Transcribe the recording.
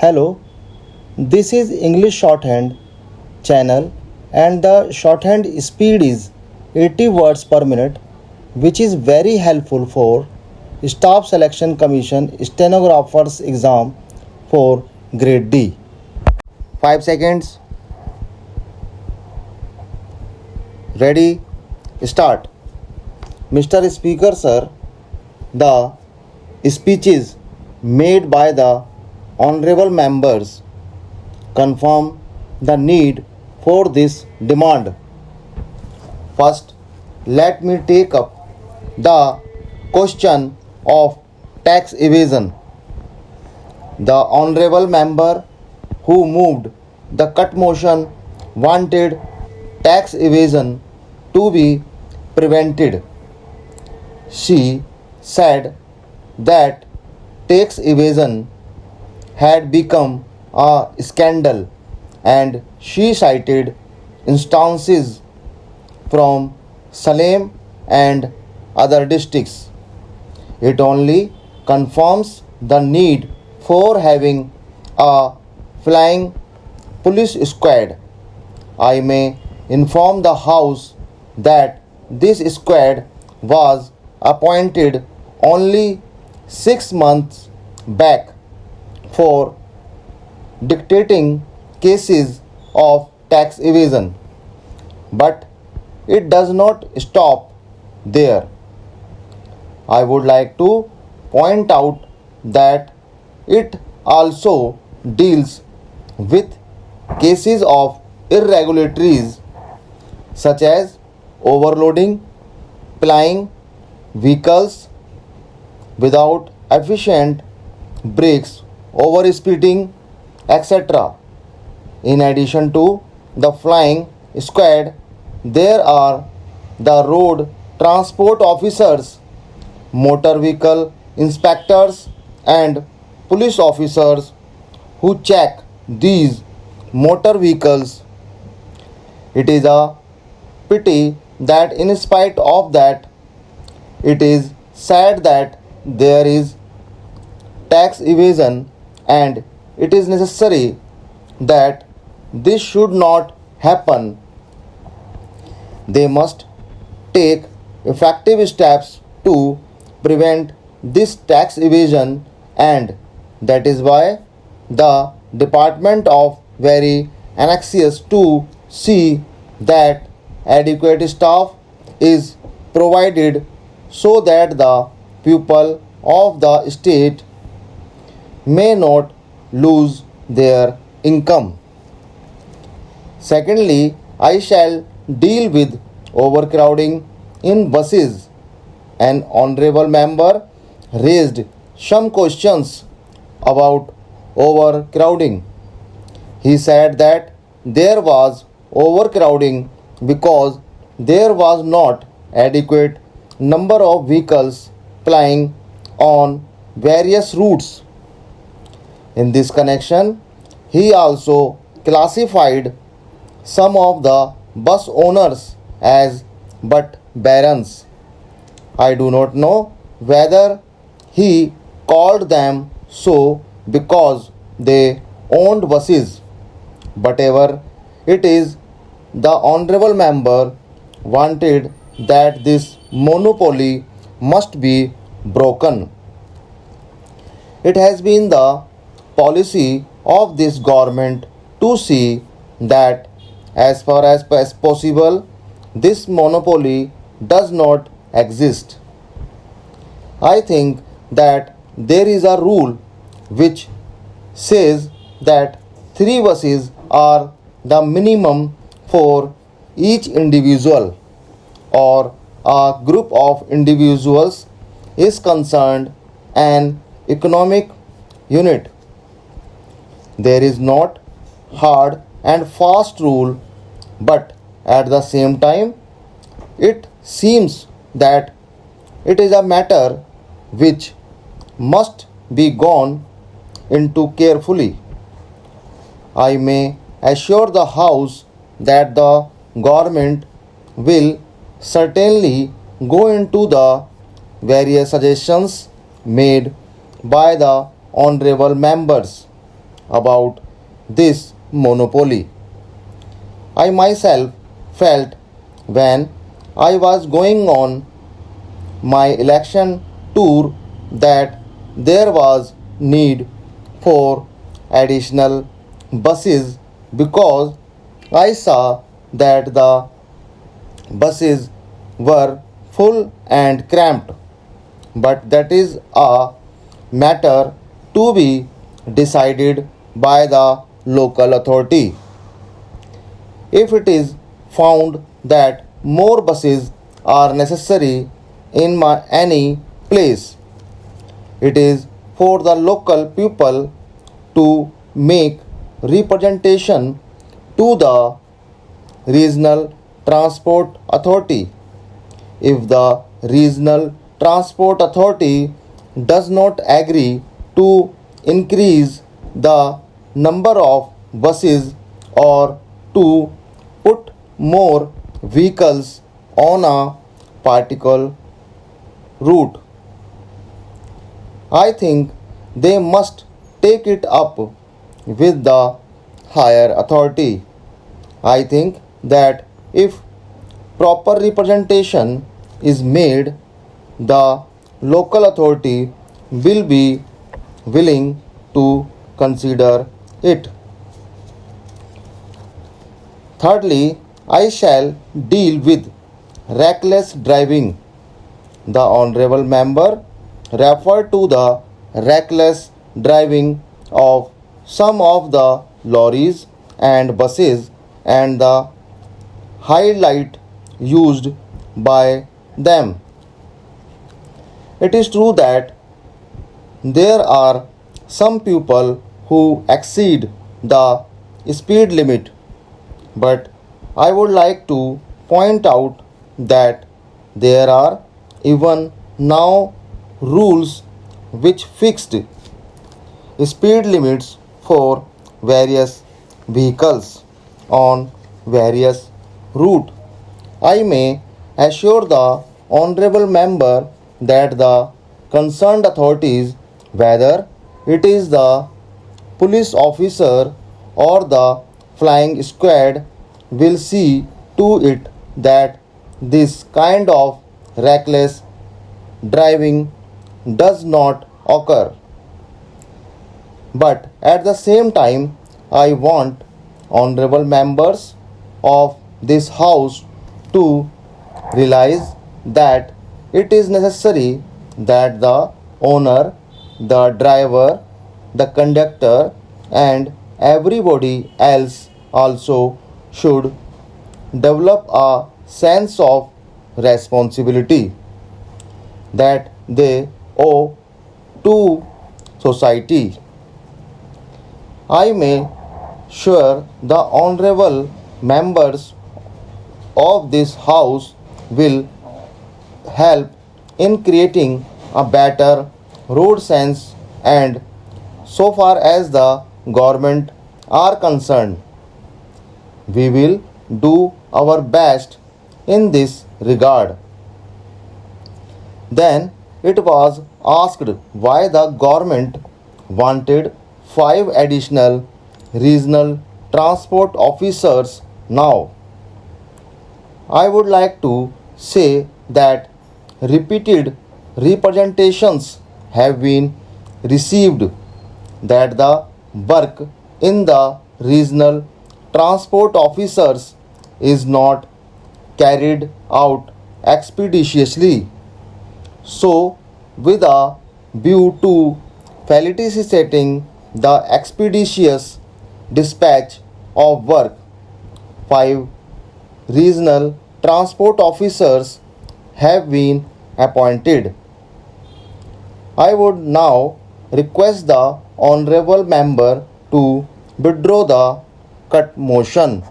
Hello, this is English shorthand channel and the shorthand speed is 80 words per minute, which is very helpful for staff selection commission stenographers exam for grade D. 5 seconds. Ready? Start. Mr. Speaker sir, the speeches made by the honorable members confirm the need for this demand. First, let me take up the question of tax evasion. The honorable member who moved the cut motion wanted tax evasion to be prevented. She said that tax evasion had become a scandal and she cited instances from Salem and other districts. It only confirms the need for having a flying police squad. I may inform the House that this squad was appointed only 6 months back for dictating cases of tax evasion. But it does not stop there. I would like to point out that it also deals with cases of irregularities such as overloading, plying vehicles without efficient brakes, overspeeding, etc. In addition to the flying squad, there are the road transport officers, motor vehicle inspectors, and police officers who check these motor vehicles. It is a pity that, in spite of that, it is sad that there is tax evasion and it is necessary that this should not happen. They must take effective steps to prevent this tax evasion, and that is why the department of very anxious to see that adequate staff is provided so that the people of the state may not lose their income. Secondly, I shall deal with overcrowding in buses. An honorable member raised some questions about overcrowding. He said that there was overcrowding because there was not adequate number of vehicles plying on various routes. In this connection, he also classified some of the bus owners as but barons. I do not know whether he called them so because they owned buses. Whatever it is, the honorable member wanted that this monopoly must be broken. It has been the policy of this government to see that as far as possible this monopoly does not exist. I think that there is a rule which says that 3 buses are the minimum for each individual or a group of individuals is concerned an economic unit. There is not hard and fast rule, but at the same time it seems that it is a matter which must be gone into carefully. I may assure the House that the government will certainly go into the various suggestions made by the honorable members about this monopoly. I myself felt when I was going on my election tour that there was need for additional buses because I saw that the buses were full and cramped. But that is a matter to be decided by the local authority. If it is found that more buses are necessary in any place, it is for the local people to make representation to the regional transport authority. If the regional transport authority does not agree to increase the number of buses or to put more vehicles on a particular route, I think they must take it up with the higher authority. I think that if proper representation is made, the local authority will be willing to consider it. Thirdly, I shall deal with reckless driving. The Honorable Member referred to the reckless driving of some of the lorries and buses and the highlight used by them. It is true that there are some people who exceed the speed limit, but I would like to point out that there are even now rules which fixed speed limits for various vehicles on various route. I may assure the honorable member that the concerned authorities, whether it is the police officer or the flying squad, will see to it that this kind of reckless driving does not occur. But at the same time, I want honorable members of this house to realize that it is necessary that the owner, the driver, the conductor, and everybody else also should develop a sense of responsibility that they owe to society. I may sure the honorable members of this house will help in creating a better road sense, and so far as the government are concerned, we will do our best in this regard. Then it was asked why the government wanted 5 additional regional transport officers now. I would like to say that repeated representations have been received that the work in the regional transport officers is not carried out expeditiously. So, with a view to facilitating the expeditious dispatch of work, 5 regional transport officers have been appointed. I would now request the honorable member to withdraw the cut motion.